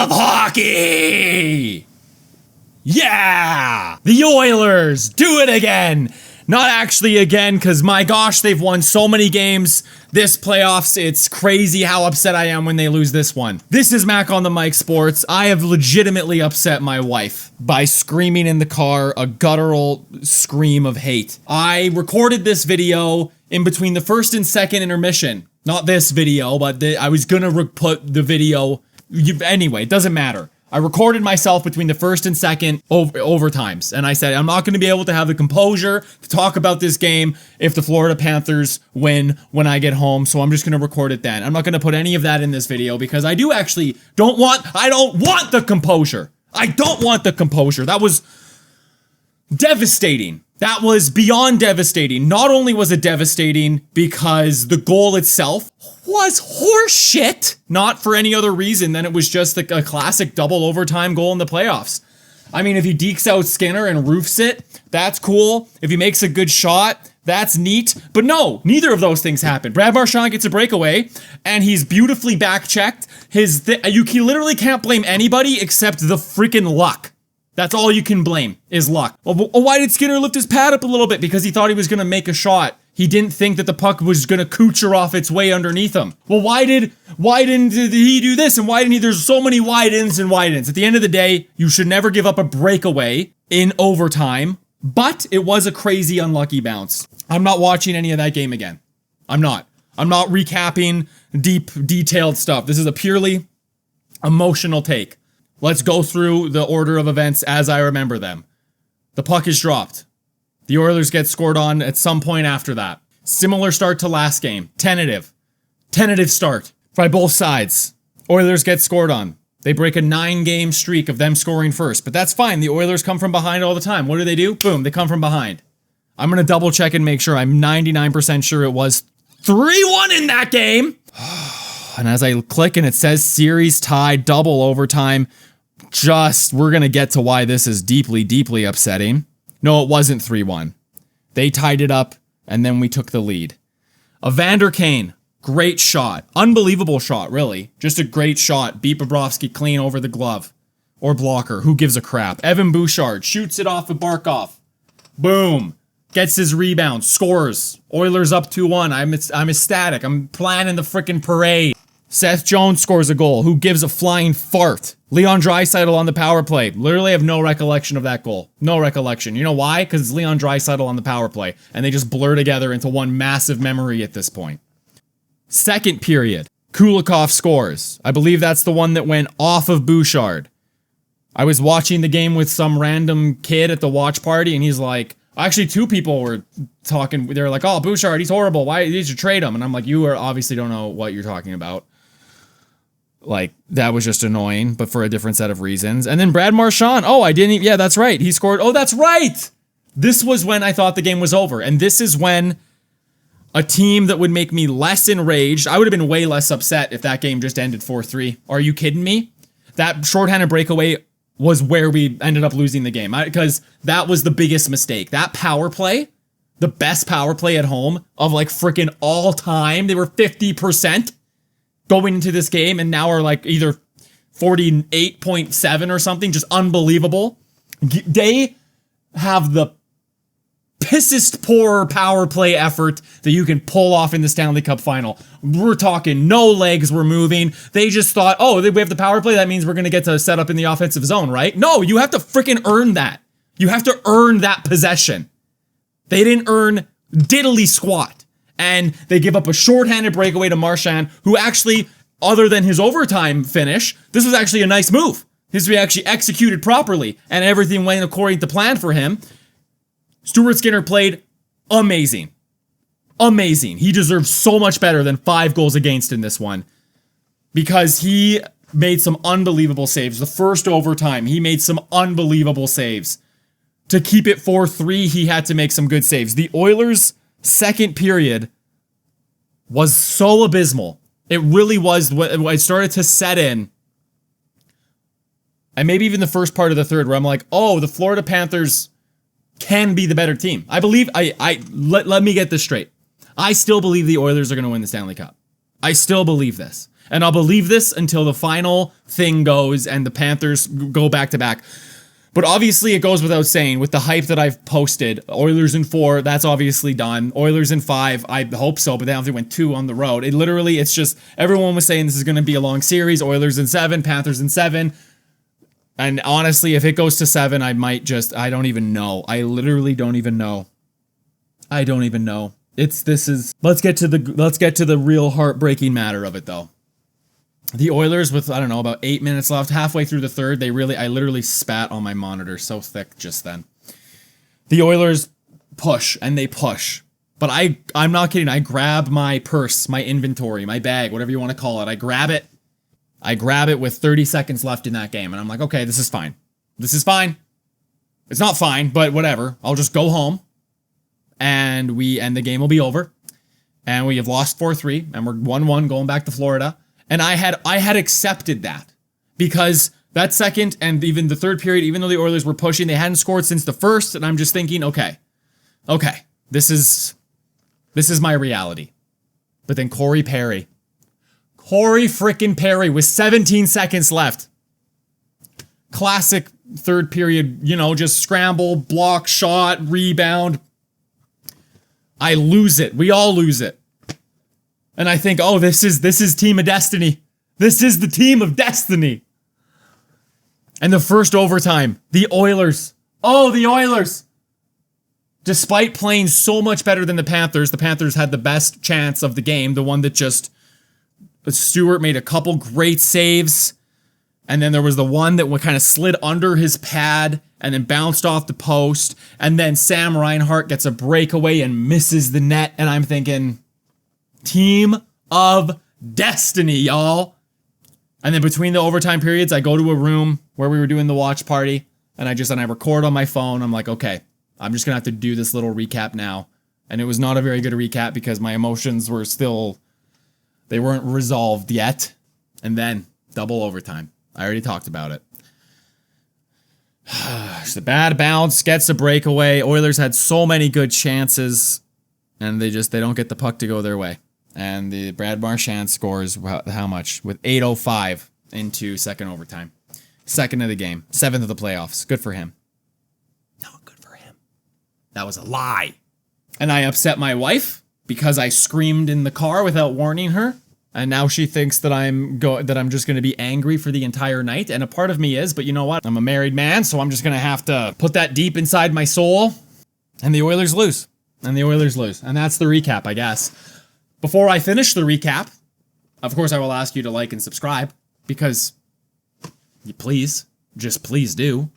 of hockey! Yeah! The Oilers do it again! Not actually again, because my gosh, they've won so many games this playoffs. It's crazy how upset I am when they lose this one. This is Mac on the Mic Sports. I have legitimately upset my wife by screaming in the car a guttural scream of hate. I recorded this video in between the first and second intermission. Not this video, but I was gonna put the video. Anyway, it doesn't matter. I recorded myself between the first and second overtimes, and I said I'm not going to be able to have the composure to talk about this game if the Florida Panthers win when I get home, so I'm just going to record it then. I'm not going to put any of that in this video because I don't want the composure. I don't want the composure. That was devastating. That was beyond devastating. Not only was it devastating because the goal itself was horseshit, not for any other reason than it was just a classic double overtime goal in the playoffs. I mean, if he dekes out Skinner and roofs it, that's cool. If he makes a good shot, that's neat. But no, neither of those things happened. Brad Marchand gets a breakaway, and he's beautifully back-checked. You literally can't blame anybody except the freaking luck. That's all you can blame, is luck. Well, why did Skinner lift his pad up a little bit? Because he thought he was going to make a shot. He didn't think that the puck was going to coocher off its way underneath him. Well, why didn't he do this? And why didn't he? There's so many wide-ins and wide-ins. At the end of the day, you should never give up a breakaway in overtime. But it was a crazy unlucky bounce. I'm not watching any of that game again. I'm not recapping deep, detailed stuff. This is a purely emotional take. Let's go through the order of events as I remember them. The puck is dropped. The Oilers get scored on at some point after that. Similar start to last game. Tentative start by both sides. Oilers get scored on. They break a 9-game streak of them scoring first, but that's fine. The Oilers come from behind all the time. What do? Boom, they come from behind. I'm going to double check and make sure. I'm 99% sure it was 3-1 in that game. And as I click and it says series tie, double overtime, we're going to get to why this is deeply, deeply upsetting. No, it wasn't 3-1. They tied it up, and then we took the lead. Evander Kane, great shot. Unbelievable shot, really. Just a great shot. Beat Bobrovsky clean over the glove. Or blocker. Who gives a crap? Evan Bouchard shoots it off of Barkov. Boom. Gets his rebound. Scores. Oilers up 2-1. I'm ecstatic. I'm planning the frickin' parade. Seth Jones scores a goal. Who gives a flying fart? Leon Draisaitl on the power play. Literally have no recollection of that goal. No recollection. You know why? Because it's Leon Draisaitl on the power play. And they just blur together into one massive memory at this point. Second period. Kulikov scores. I believe that's the one that went off of Bouchard. I was watching the game with some random kid at the watch party, and he's like, actually, two people were talking. They were like, oh, Bouchard, he's horrible. Why you should trade him? And I'm like, you obviously don't know what you're talking about. Like, that was just annoying, but for a different set of reasons. And then Brad Marchand. Oh, yeah, that's right. He scored. Oh, that's right. This was when I thought the game was over. And this is when a team that would make me less enraged. I would have been way less upset if that game just ended 4-3. Are you kidding me? That shorthanded breakaway was where we ended up losing the game. Because that was the biggest mistake. That power play, the best power play at home of like freaking all time. They were 50%. Going into this game and now are like either 48.7 or something, just unbelievable. They have the pissest poor power play effort that you can pull off in the Stanley Cup final. We're talking no legs were moving. They just thought, oh, we have the power play. That means we're going to get to set up in the offensive zone, right? No, you have to freaking earn that. You have to earn that possession. They didn't earn diddly squat. And they give up a shorthanded breakaway to Marchand, who actually, other than his overtime finish, this was actually a nice move. This was actually executed properly, and everything went according to plan for him. Stuart Skinner played amazing. Amazing. He deserves so much better than 5 goals against in this one, because he made some unbelievable saves. The first overtime, he made some unbelievable saves. To keep it 4-3, he had to make some good saves. The Oilers' second period was so abysmal. It really was. When it started to set in, and maybe even the first part of the third, where I'm like, oh, the Florida Panthers can be the better team. I believe, let me get this straight. I still believe the Oilers are going to win the Stanley Cup. I still believe this. And I'll believe this until the final thing goes and the Panthers go back to back. But obviously it goes without saying with the hype that I've posted. Oilers in 4, that's obviously done. Oilers in 5, I hope so, but they obviously went 2 on the road. It's just, everyone was saying this is going to be a long series. Oilers in 7, Panthers in 7. And honestly, if it goes to 7, I don't even know. I literally don't even know. I don't even know. Let's get to the real heartbreaking matter of it though. The Oilers with, I don't know, about 8 minutes left, halfway through the third, I literally spat on my monitor so thick just then. The Oilers push, and they push. But I'm not kidding, I grab my purse, my inventory, my bag, whatever you want to call it. I grab it with 30 seconds left in that game, and I'm like, okay, this is fine. This is fine. It's not fine, but whatever. I'll just go home, and the game will be over. And we have lost 4-3, and we're 1-1 going back to Florida. And I had accepted that because that second and even the third period, even though the Oilers were pushing, they hadn't scored since the first. And I'm just thinking, okay, this is my reality. But then Corey frickin' Perry with 17 seconds left. Classic third period, just scramble, block, shot, rebound. I lose it. We all lose it. And I think, oh, this is Team of Destiny. This is the team of destiny. And the first overtime, the Oilers. Despite playing so much better than the Panthers had the best chance of the game. The one that Stewart made a couple great saves. And then there was the one that kind of slid under his pad and then bounced off the post. And then Sam Reinhart gets a breakaway and misses the net. And I'm thinking, team of destiny, y'all. And then between the overtime periods, I go to a room where we were doing the watch party, and I record on my phone. I'm like, okay, I'm just gonna have to do this little recap now. And it was not a very good recap because my emotions were they weren't resolved yet. And then double overtime. I already talked about it. It's a bad bounce, gets a breakaway. Oilers had so many good chances, and they don't get the puck to go their way. And the Brad Marchand scores how much? With 8:05 into second overtime. Second of the game. 7th of the playoffs. Good for him. Not good for him. That was a lie. And I upset my wife because I screamed in the car without warning her. And now she thinks that I'm just going to be angry for the entire night. And a part of me is, but you know what? I'm a married man, so I'm just going to have to put that deep inside my soul. And the Oilers lose. And that's the recap, I guess. Before I finish the recap, of course I will ask you to like and subscribe, because you please do.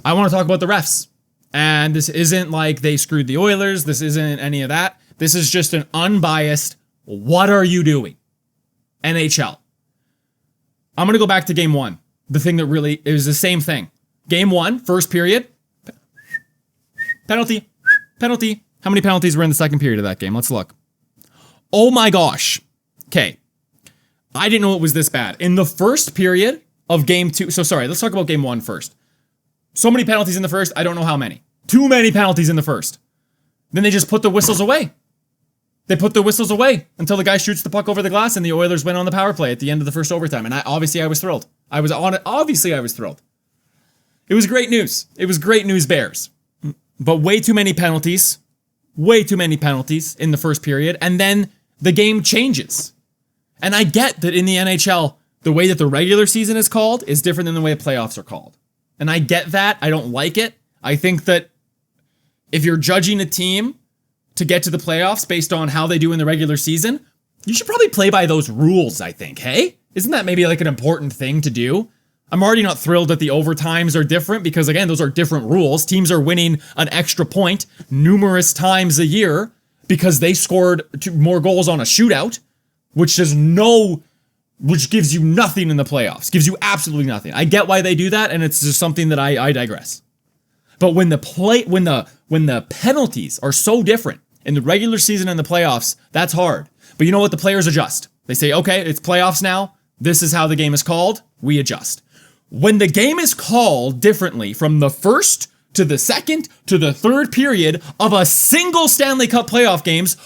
I want to talk about the refs. And this isn't like they screwed the Oilers. This isn't any of that. This is just an unbiased, what are you doing? NHL. I'm going to go back to game 1. The thing that really, it was the same thing. Game 1, first period. Penalty. How many penalties were in the second period of that game? Let's look. Oh my gosh. Okay. I didn't know it was this bad. In the first period of game 2, let's talk about game 1 first. So many penalties in the first, I don't know how many. Too many penalties in the first. Then they just put the whistles away. They put the whistles away until the guy shoots the puck over the glass and the Oilers went on the power play at the end of the first overtime. And I was thrilled. I was thrilled. It was great news. It was great news, Bears. But way too many penalties. Way too many penalties in the first period. And then the game changes. And I get that in the NHL, the way that the regular season is called is different than the way the playoffs are called. And I get that. I don't like it. I think that if you're judging a team to get to the playoffs based on how they do in the regular season, you should probably play by those rules, I think. Hey? Isn't that maybe like an important thing to do? I'm already not thrilled that the overtimes are different because, again, those are different rules. Teams are winning an extra point numerous times a year because they scored more goals on a shootout, which gives you nothing in the playoffs. Gives you absolutely nothing. I get why they do that, and it's just something that I digress. But when the penalties are so different in the regular season and the playoffs, that's hard. But you know what? The players adjust. They say, okay, it's playoffs now. This is how the game is called. We adjust. When the game is called differently from the first to the second to the third period of a single Stanley Cup playoff games,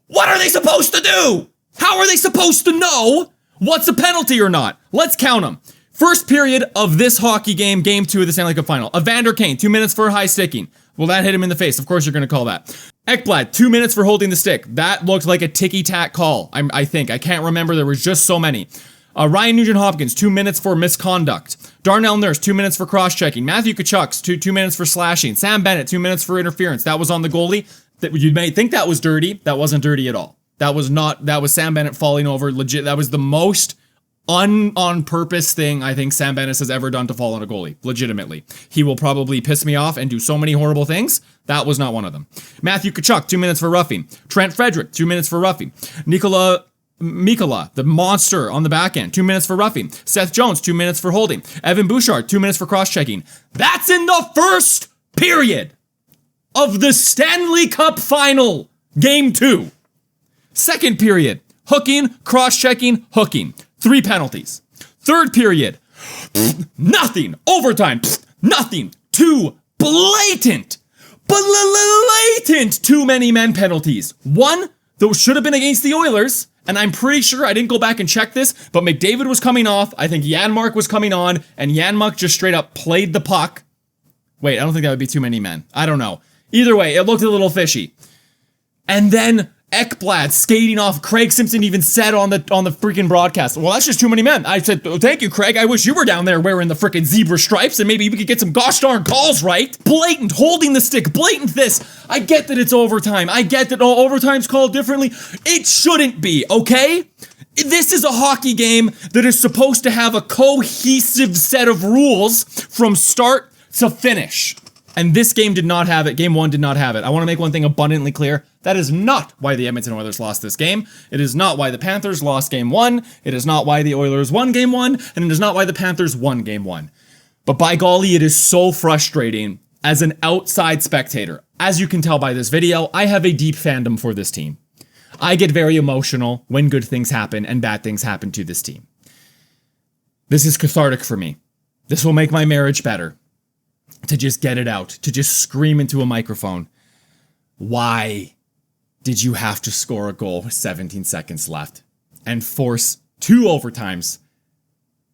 what are they supposed to do? How are they supposed to know What's a penalty or not? Let's count them. First period of this hockey game, game 2 of the Stanley Cup Final. Evander Kane, 2 minutes for high sticking. Well, that hit him in the face. Of course you're going to call that. Ekblad, 2 minutes for holding the stick. That looked like a ticky-tack call, I think. I can't remember. There was just so many. Ryan Nugent-Hopkins, 2 minutes for misconduct. Darnell Nurse, 2 minutes for cross-checking. Matthew Tkachuk, 2 minutes for slashing. Sam Bennett, 2 minutes for interference. That was on the goalie. You may think that was dirty. That wasn't dirty at all. That was Sam Bennett falling over. Legit. That was the most on purpose thing I think Sam Bennett has ever done to fall on a goalie. Legitimately. He will probably piss me off and do so many horrible things. That was not one of them. Matthew Tkachuk, 2 minutes for roughing. Trent Frederick, 2 minutes for roughing. Nikola Mikkola, the monster on the back end, 2 minutes for roughing. Seth Jones, 2 minutes for holding. Evan Bouchard, 2 minutes for cross-checking. That's in the first period of the Stanley Cup Final, Game 2. Second period, hooking, cross-checking, hooking. 3 penalties. Third period, nothing. Overtime, nothing. 2 blatant too many men penalties. One, that should have been against the Oilers, and I'm pretty sure, I didn't go back and check this, but McDavid was coming off, I think Janmark was coming on, and Janmark just straight up played the puck. Wait, I don't think that would be too many men. I don't know. Either way, it looked a little fishy. And then Ekblad skating off. Craig Simpson even said on the freaking broadcast, well, that's just too many men. I said, oh, thank you, Craig. I wish you were down there wearing the freaking zebra stripes and maybe we could get some gosh darn calls right. Blatant, holding the stick, blatant this. I get that it's overtime. I get that overtime's called differently. It shouldn't be, okay? This is a hockey game that is supposed to have a cohesive set of rules from start to finish. And this game did not have it. Game 1 did not have it. I want to make one thing abundantly clear. That is not why the Edmonton Oilers lost this game. It is not why the Panthers lost Game 1. It is not why the Oilers won Game 1. And it is not why the Panthers won Game 1. But by golly, it is so frustrating as an outside spectator. As you can tell by this video, I have a deep fandom for this team. I get very emotional when good things happen and bad things happen to this team. This is cathartic for me. This will make my marriage better. To just get it out, to just scream into a microphone. Why did you have to score a goal with 17 seconds left and force 2 overtimes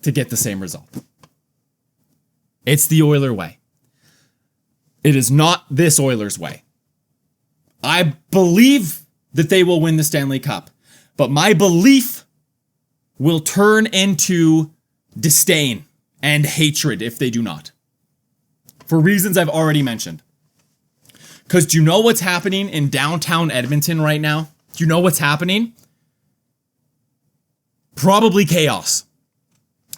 to get the same result? It's the Oiler way. It is not this Oilers way. I believe that they will win the Stanley Cup, but my belief will turn into disdain and hatred if they do not. For reasons I've already mentioned. Because do you know what's happening in downtown Edmonton right now? Do you know what's happening? Probably chaos.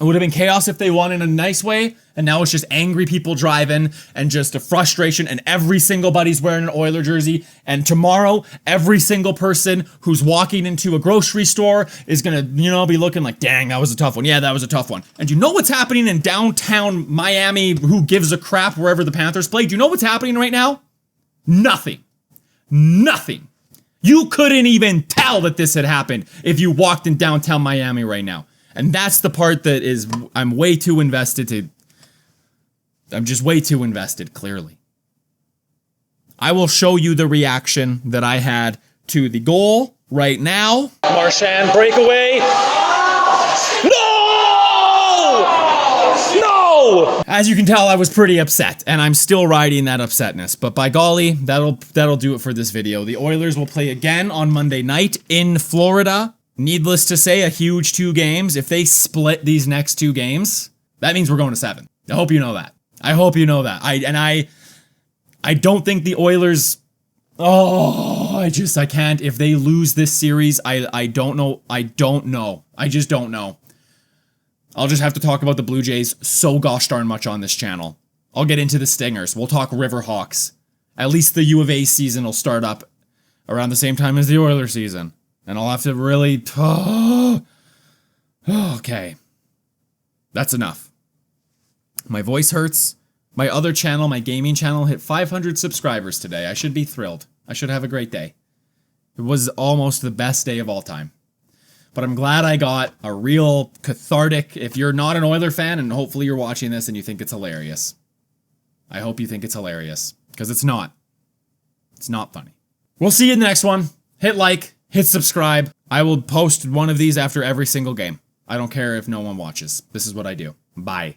It would have been chaos if they won in a nice way, and now it's just angry people driving, and just a frustration, and every single buddy's wearing an Oiler jersey, and tomorrow, every single person who's walking into a grocery store is gonna, be looking like, dang, that was a tough one. Yeah, that was a tough one. And do you know what's happening in downtown Miami, who gives a crap wherever the Panthers play? Do you know what's happening right now? Nothing. Nothing. You couldn't even tell that this had happened if you walked in downtown Miami right now. And that's the part that is, I'm way too invested I'm just way too invested, clearly. I will show you the reaction that I had to the goal right now. Marchand breakaway. No! As you can tell, I was pretty upset, and I'm still riding that upsetness. But by golly, that'll do it for this video. The Oilers will play again on Monday night in Florida. Needless to say, a huge 2 games. If they split these next 2 games, that means we're going to 7. I hope you know that. I hope you know that. I don't think the Oilers... I can't. If they lose this series, I don't know. I don't know. I just don't know. I'll just have to talk about the Blue Jays so gosh darn much on this channel. I'll get into the Stingers. We'll talk Riverhawks. At least the U of A season will start up around the same time as the Oilers season. And I'll have to really... Okay. That's enough. My voice hurts. My other channel, my gaming channel, hit 500 subscribers today. I should be thrilled. I should have a great day. It was almost the best day of all time. But I'm glad I got a real cathartic... If you're not an Oiler fan, and hopefully you're watching this and you think it's hilarious. I hope you think it's hilarious. Because it's not. It's not funny. We'll see you in the next one. Hit like. Hit subscribe. I will post one of these after every single game. I don't care if no one watches. This is what I do. Bye.